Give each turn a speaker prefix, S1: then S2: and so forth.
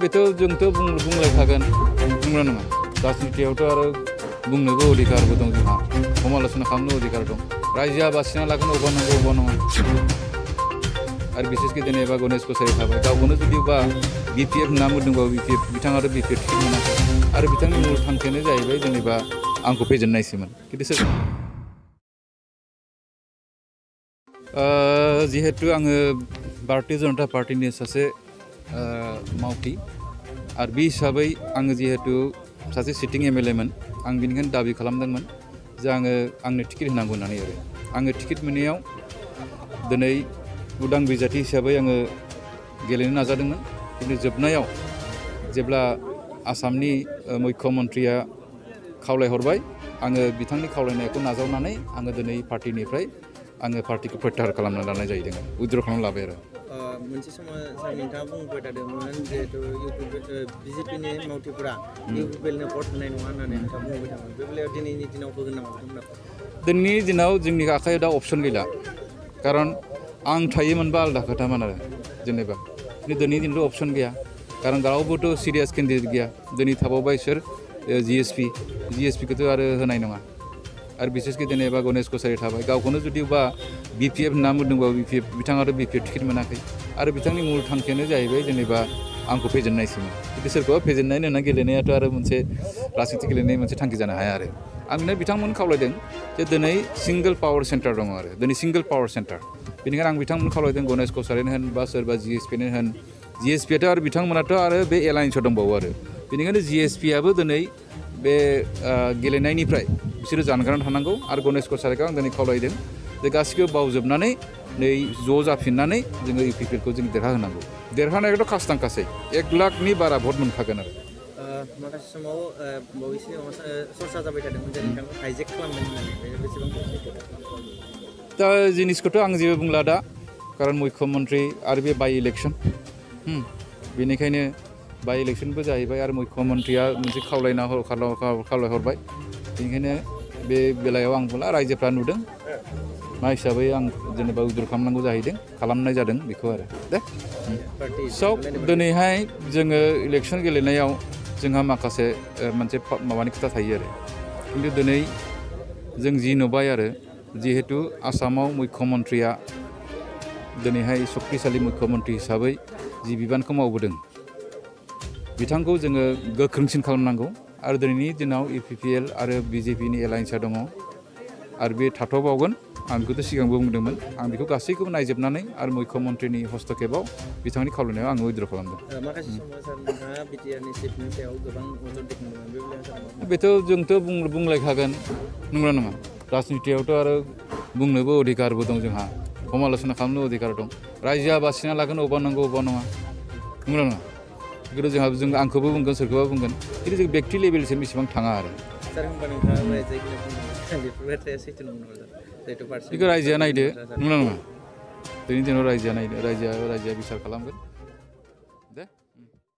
S1: बेथ' जोंथ' बुंलायखागोन नंगौना नङा राजनितियावथ' आरो बुंनोबो अधिकारबो दं जोंहा समालोचना खालामनो अधिकार दं रायजोआ बासिना लागोन अबा नंगौ अबा नङा आरो बिसेसके जेनेबा गणेश कछारी थाबाय गावखौनो जुदि बा बिपिएफ होनना बुंदोंबा बिपिएफ बिथाङाथ' बिपिएफ टिकेट मोनाखै आरो बिथांनि मुल थांखियानो जाहैबाय जेनेबा आंखौ फेजेननायसोमोन खिन्थु सोर जिहेतु आङो भारतीय जनता पार्टीनि सासे मावथि आरो बे हिसाबै आङो जिहेतु सासे सिटिं एमएलए मोन आं बेनिखायनो दाबि खालामदोंमोन जे आंनो टिकेट होनांगौ होननानै आङो टिकेट मोननायाव दिनै उदां बिजाथि हिसाबै आङो गेलेनो नाजादोंमोन खिन्थु जोबनायाव जेब्ला आसामनि मुख्यमन्त्रिया खावलायहरबाय आङो बिथांनि खावलायनायखौ नाजावनानै आङो दिनै पार्टीनिफ्राय आङो पार्टीखौ प्रत्याहार खालामना लानाय जाहैदों उइथड्र खालामना लाबाय आरो
S2: मोनसे समाव सार नोंथाङा बुंबाय थादोंमोन जिहेतु बिजेपिनि मावथिफोरा इउपिपिएलनो भट होनाय नङा होननानै नोंथाङा बुंबाय थादोंमोन बे बेलायाव दिनैनि दिनाव होगोन नामा
S1: दिनैनि दिनाव जोंनि आखायाव दा अपसन गैला खारन आं थायोमोनबा आलादा खोथामोन आरो जेनेबा दिनैनि दिनावथ' अपसन गैया खारन रावबोथ' सिरियास केन्डिडेट गैया दिनै थाबावबाय सोर जिएसपिखौथ' आरो होनाय नङा आरो बिसेसके जेनेबा गणेश कछारी थाबाय गावखौनो जुदि बा बिपिएफ होनना बुंदोंबा बिपिएफ बिथाङाथ' बिपिएफ टिकेट मोनाखै आरो बिथांनि मुल थांखियानो जाहैबाय जेनेबा आंखौ फेजेननायसोमोन खिन्थु सोरखौबा फेजेननाय होनना गेलेनायाथ' आरो मोनसे राजनिति गेलेनाय मोनसे थांखि जानो हाया आरो आंनो बिथांमोन खावलायदों जे दिनै सिंगल पावार सेन्टार दङ आरो दिनै सिंगल पावार सेन्टार बेनिखायनो आं बिथांमोन खावलायदों गणेश कछारीनो होन बा सोरबा जिएसपिनो होन जिएसपियाथ' आरो बिथांमोनाथ' आरो बे एलायन्सआव दंबावो आरो बेनिखायनो जिएसपियाबो दिनै बे गेलेनायनिफ्राय बिसोरो जानगारनानै थानांगौ आरो गणेश कछारीखौ आं दिनै खावलायदों जे गासिखौबो बावजोबनानै नै ज' जाफिननानै जोङो इउपिपिएलखौ जों देरहाहोनांगौ देरहानायखौथ' खासथांखासै 1 लाखनि बारा भट मोनखागोन आरो
S2: माखासे समाव बावैसो सरसा जाबाय थादोंमोन जे नोंथांखौ हाइजेक खालामदों होननानै बेसेबां
S1: दा जिनिसखौथ' आं जेबो बुंला दा खारन मुख्यमन्त्रि आरो बे बाइ इलेक्सन बेनिखायनो बाइ इलेक्सनबो जाहैबाय आरो मुख्यमन्त्रिया मोनसे खावलायहरबाय बेनिखायनो बे बेलायाव आं बुंला रायजोफ्रा नुदों मा हिसाबै आं जेनेबा उइथड्र खालामनांगौ जाहैदों खालामनाय जादों बेखौ आरो दे सब दिनैहाय जोङो इलेक्सन गेलेनायाव जोंहा माखासे मोनसे माबानि खोथा थायो आरो खिन्थु दिनै जों जि नुबाय आरो जिहेतु आसामाव मुख्यमन्त्रिया दिनैहाय शक्तिशाली मुख्यमन्त्रि हिसाबै जि बिबानखौ मावबोदों बिथांखौ जोङो गोख्रोंसिन खालामनांगौ आरो दिनैनि दिनाव इउपिपिएल आरो बिजेपिनि एलायन्सआ दङ आरो बे थाथ'बावगोन आं बेखौथ' सिगांबो बुंदोंमोन आं बेखौ गासैखौबो नायजोबनानै आरो मुख्यमन्त्रिनि हस्तक्षेपाव बिथांनि खावलायनायाव आङो उइथड्र खालामदों
S2: माखासे समाव सार नोंथाङा बिटिआरनि सिटनि सायाव गोबां अजद दैखांदोंमोन बे बेलायाव
S1: बेथ' जोंथ' बुंलायखागोन नंगौना नङा राजनितियावथ' आरो बुंनोबो अधिकारबो दं जोंहा समालोचना खालामनो अधिकार दं रायजोआ बासिना लागोन अबा नंगौ अबा नङा नंगौना नङा बेखौथ' जों आंखौबो बुंगोन सोरखौबा बुंगोन खिन्थु जों बेक्ति लेभेलसिम बेसेबां थाङा आरो
S2: सार होनबा नोंथाङा रायजायखौनो बुंदों बेफोर बाथ्राया सैथो नंगौ
S1: बेखौ रायजोआ नायदो नंगौना नङा दिनैनि दिनाव रायजोआ नायदो रायजोआ बिसार खालामगोन